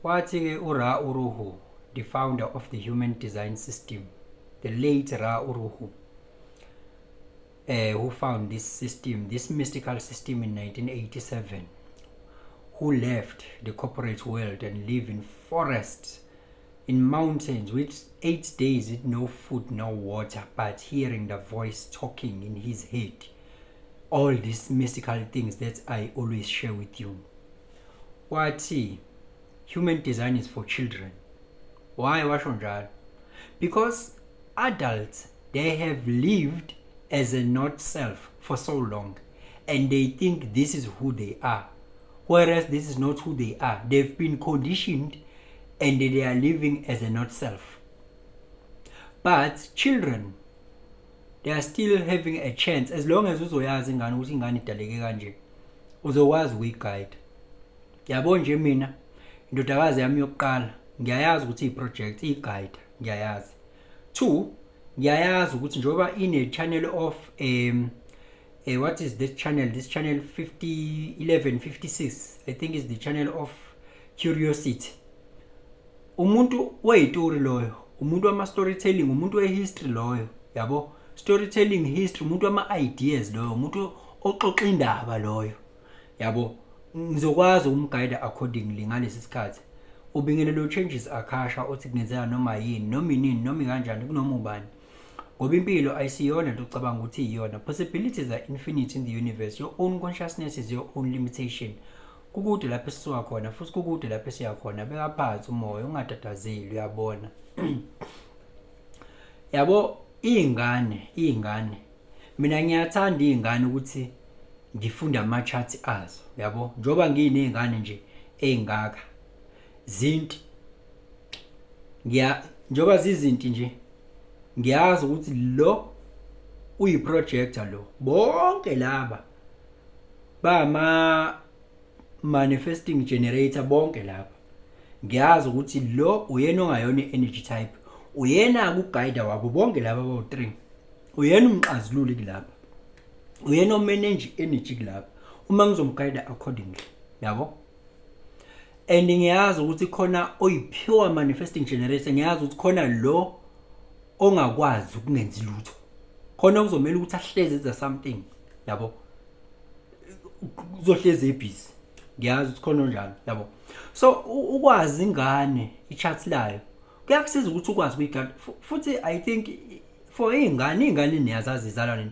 Wathi-ke uRa Uruhu, the founder of the human design system, the late Ra Uruhu, who found this system, this mystical system in 1987, who left the corporate world and lived in forests, in mountains, with 8 days with no food, no water, but hearing the voice talking in his head. All these mystical things that I always share with you. Wathi, human design is for children. Why washo njalo? Because adults, they have lived as a not self for so long, and they think this is who they are, whereas this is not who they are. They've been conditioned and they are living as a not self. But children, they are still having a chance, as long as uzoyazi ingane ukuthi ingane idaleke kanje, uzokwazi ukuyiguide. Yabo nje mina indodakazi yami yokuqala ngiyayazi ukuthi i-project i-guide, ngiyayazi. 2, ngiyayazi ukuthi njoba ine channel of what is this channel? This channel 1156, I think is the channel of curiosity. Umuntu weyitori loyo, umuntu wama storytelling, umuntu we-history loyo, yabo. Storytelling, history, umuntu wama-ideas loyo, umuntu oxoxa indaba loyo, yabo. Ngizokwazi ukumguide accordingly ngalesi sikhathi. Ubingelelo changes akasha othi kungenzeka noma yini, noma inini, noma kanjani, kunoma ubani. Ngoba impilo ayisiyona into ocabanga ukuthi iyona. Possibilities are infinite in the universe. Your own consciousness is your own limitation. Kukude lapho esisuka khona, futhi kukude lapho esiya khona. Beka phansi umoya, ungatatazeli, uyabona. Yabo, ingane. Mina ngiyathanda ingane ukuthi ngifunda ama-charts azo, yabo. Njoba nginezingane nje engaka. Zinti. Njoba zizinti nje. Ngiyazi ukuthi lo uyi-projector lo. Bonke laba ba manifesting generator bonke laba. Ngiyazi ukuthi lo uyena ongayona energy type. Uyena ukuguide wabo bonke laba abawu-3. Uyena umxazululi kulapha. Uyena omanage energy kulapha. Uma ngizomguide accordingly, yabo. And ngiyazi ukuthi khona oyi-pure manifesting generator, ngiyazi ukuthi khona lo ongakwazi ukungenza lutho. Khona kuzomela ukuthi ahleze enza something, yabo. Uzohleze ebhizi. Ngiyazi ukuthi khona njalo, yabo. So ukwazi ingane i-chart layo kuyakusiza ukuthi ukwazi ukuyigada. Futhi I think for ingane niyazazi izalwa nini.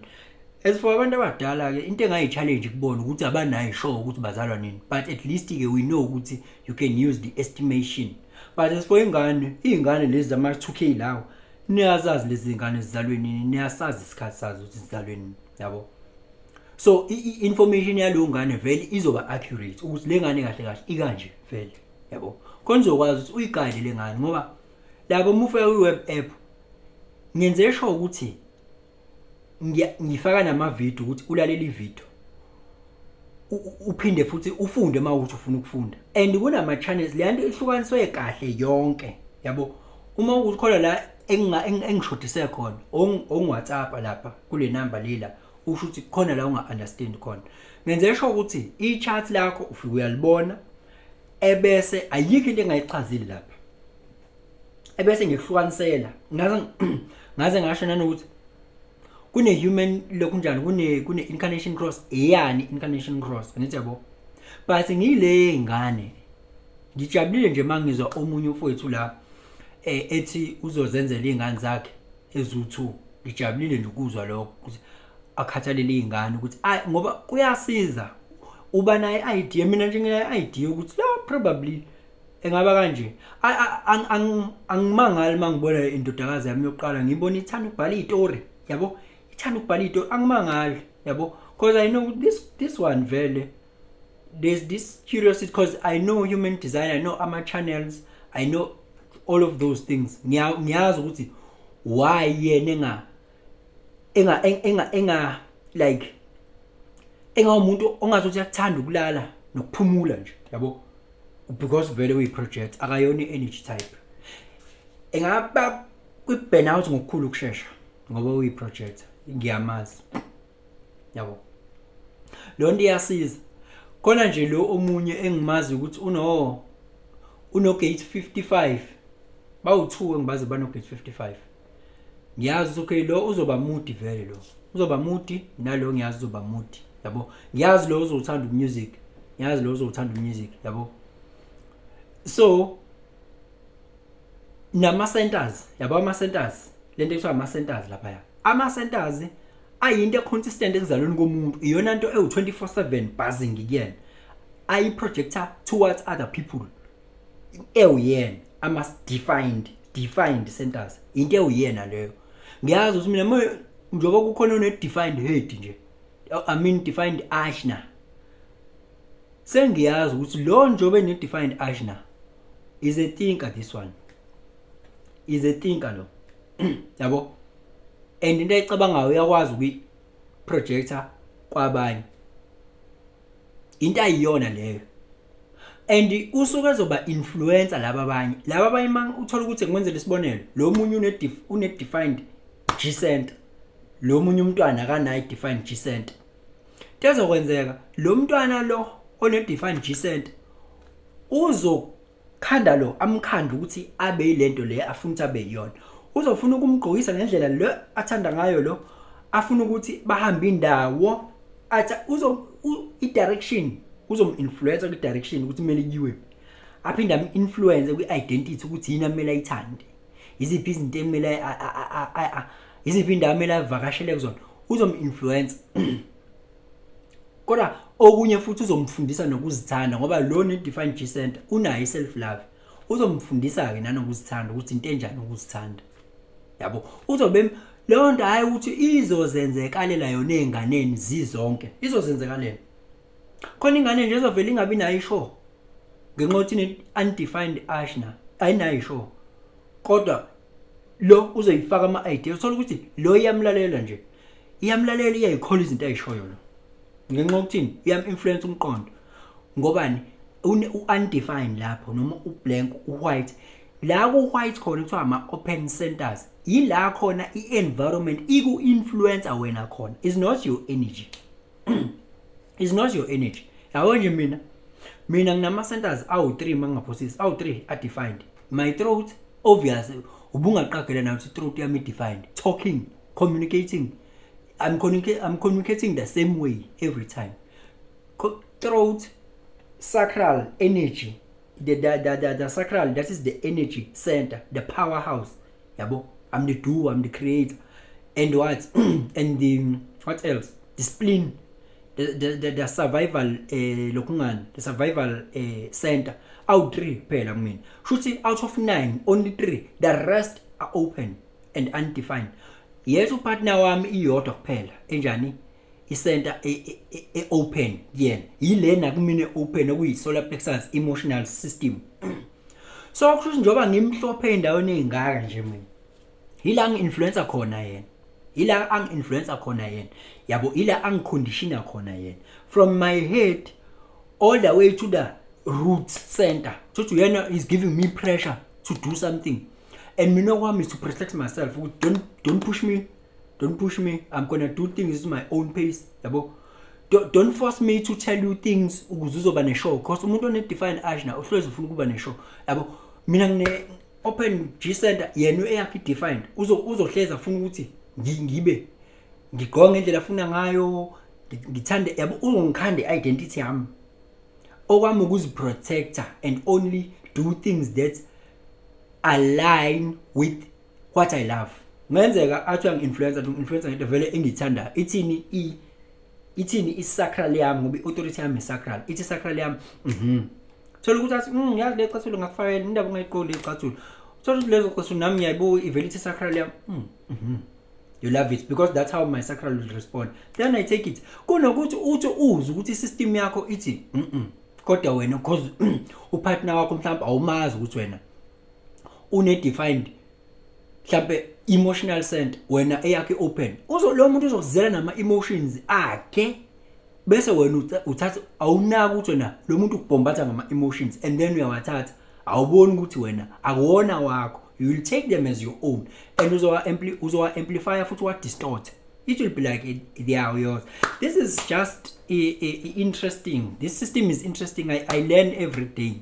As for abantu abadala ke into engayi-challenge kubona ukuthi abanayo ishow ukuthi bazalwa nini, but at least ke we know ukuthi you can use the estimation. But as for ingane lezi zama-2K lawo, niyazazi lezi ingane zizalwe nini, niyasazi isikhathi sazo ukuthi zizalwe nini, yabo. So i-information yalo ngane vele izoba accurate ukuthi le ngane kahle ikanje vele, yabo. Khona uzokwazi ukuthi uyiguide le ngane ngoba labo mufika kwi-web app ngenze sure ukuthi ngifaka nama-video ukuthi ulalela i-video uphinde futhi ufunde uma ukuthi ufuna ukufunda. And kunama-channels le nto ihlukaniswe kahle yonke, yabo. Uma ukuthi khona la engishodise khona ongu-WhatsApp lapha kule number lela, usho ukuthi khona la unga-understand khona. Ngenze sure ukuthi i-chart lakho ufike uyalibona ebese ayikho into engayichazile lapha. Ebese ngikuhlukanisela ngaze ngasho nanokuthi kune-human lokunjani, kune-incarnation cross. Yani incarnation cross, ngithi yabo. But ngile ngane ngijabulile nje mangizwa omunye ufowethu la ethi uzozenzela izingane zakhe ezu2. Ngijabulile nje ukuzwa lokho ukuthi akhathalele izingane ukuthi ngoba kuyasiza uba nayo idea. Mina nje ngine idea ukuthi la probably engaba kanje. Angimangali mangibona indodakazi yami yokuqala ngibona ithanda ukubhala izitori, yabo. Ithanda ukubhala izitori, angimangali, yabo. Because I know this one vele there's this curiosity, because I know human design, I know ama-channels, I know all of those things. Ngiyazi ukuthi why yena like umuntu ongazothi uyakuthanda ukulala nokuphumula nje, yabo. Because vele uyi-project akayona i-energy type. Engaba kwi-burnout ngokukhulu ukushesha ngoba uyi-project, ngiyamazi, yabo. Lo nto iyasiza. Khona nje lo omunye engimazi ukuthi unogate 55 bawu2 engibaze banogate 55 ngiyazi okay lo uzoba moody vele lo uzoba moody nalo ngiyazi uzoba moody yabo ngiyazi lo uzothanda umusic ngiyazi lo uzothanda umusic yabo so nama centers yabo ama centers lento ekuthiwa ama centers lapha ama centers ayinto consistent ekuzalweni komuntu iyona nto ewu24/7 buzzing again ayi projector towards other people ewuyena ama defined centers into ewuyena leyo ngiyazi ukuthi mina njoba kukhona une defined head nje I mean defined ajna sengiyazi ukuthi lo njobe ne defined ajna is a thinker. This one is a thinker lo yabo and into ecabangayo uyakwazi ukuyi projector kwabanye into ayiyona leyo and usuke ezoba influencer laba abanye manje uthola ukuthi ngwenzele isibonelo lo munye une defined G center lo munye umntwana akanayo defined G center tezokwenzeka lo mntwana lo one defined G center uzokhanda lo amkhanda ukuthi abe ilento le afuna ukuthi abe yiyona uzofuna ukumgqokisa ngendlela lo athanda ngayo lo afuna ukuthi bahambe indawo atha i-direction uzominfluencer ku-direction ukuthi kumele kuyiwe aphinde am-influence kwi-identity ukuthi yini amele ayithande iziphi izinto emele iziphi indawo amele avakashele kuzona uzominfluence kodwa okunye futhi uzomfundisa nokuzithanda ngoba lo ne-defined G center unayo i-self love uzomfundisa-ke nanokuzithanda ukuthi into enjani ukuzithanda yabo uzobe leyo nto hayi ukuthi izozenzekalela yona ey'nganeni zizonke izozenzekalela khona ingane nje ezovela ingabi nayo isho ngenxa yokuthi undefined ashna ayinayo isho kodwa lo uzoyifaka ama-idea uthola ukuthi lo iyamlalela nje iyamlalela iyayikhola izinto ayishoyo lo ngenxa yokuthini iyam-influence umqondo ngobani u-undefined lapho noma u-blank u-white la ku-white khona kuthiwa ama-open centers yila khona i-environment iku-influencer wena khona is not your energy is not your energy yabo nje mina nginama-centers awu-3 mangingaphosisi awu-3 are-defined my throat obvious ubungaqagela nayo ukuthi throat yami defined talking communicating I'm communicating the same way every time throat sacral energy the sacral, that is the energy center, the powerhouse yabo I'm the doer, I'm the creator and what and the what else the spleen the survival lokungani the survival center out 3 phela kumina shuthi out of 9 only 3 the rest are open and undefined yethu partner wami iyodwa kuphela enjani i-center open yena yilena kumina open okuyi solar plexus emotional system so kusho njoba ngimhlophe endaweni ezingaka nje mina ila ngi-influencer khona yena ila ang-influencer khona yena yabo ila ang-conditiona khona yena from my head all the way to the root center so yena is giving me pressure to do something and mina kwami is to protect myself don't push me I'm gonna do things at my own pace yabo don't force me to tell you things ukuze uzoba ne-show because umuntu one-defined ajna uhlezi ufuna ukuba ne-show yabo mina ngine open G center yena eyakhe defined uzohleza afuna ukuthi ngibe ngigonga ngendlela afuna ngayo ngithande yabo uzongikhanda identity yami okwami ukuziprotector and only do things that align with what I love ngenzeka athi influencer into vele engithanda ithini isacral yami ngoba i-authority yami isacral ithi sacral yami thola ukuthi athi yazi le casulo ngakufakela indaba ungayiqondi icasulo thola ukuthi lezo casulo nami ngiyayibuka ivele ithi sacral yami you love it because that's how my sacral will respond then I take it kunokuthi uthi uze ukuthi isystem yakho ithi kodwa wena because upartner wakho mhlawumbe awumazi ukuthi wena une-defined mhlawumbe emotional center wena eyakhe open lo muntu uzozela nama-emotions akhe bese wena uthatha awunaki ukuthi wena lo muntu ukubhombatha ngama-emotions and then uyawathatha awuboni ukuthi wena akuwona wakho you will take them as your own and uzowa-amplify futhi wa-distort it will be like they are yours. This is just interesting. This system is interesting. I learn every day.